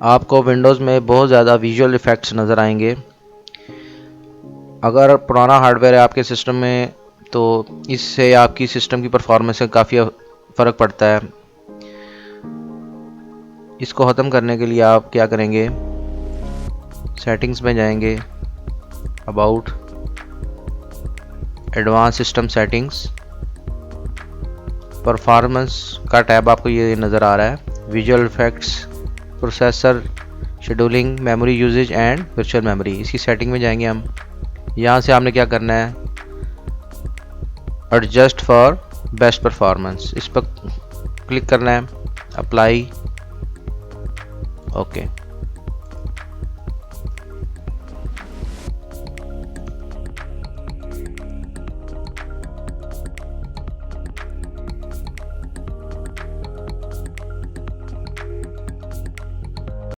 आपको विंडोज़ में बहुत ज़्यादा विजुअल इफ़ेक्ट्स नज़र आएंगे। अगर पुराना हार्डवेयर है आपके सिस्टम में तो इससे आपकी सिस्टम की परफॉर्मेंस में काफ़ी फ़र्क पड़ता है। इसको ख़त्म करने के लिए आप क्या करेंगे, सेटिंग्स में जाएंगे, about, advance system settings, performance का टैब आपको ये नज़र आ रहा है, visual effects, processor, scheduling, memory usage and virtual memory. इसकी सेटिंग में जाएंगे हम। यहाँ से आपने क्या करना है, एडजस्ट फॉर बेस्ट परफॉर्मेंस, इस पर क्लिक करना है, अप्लाई, ओके।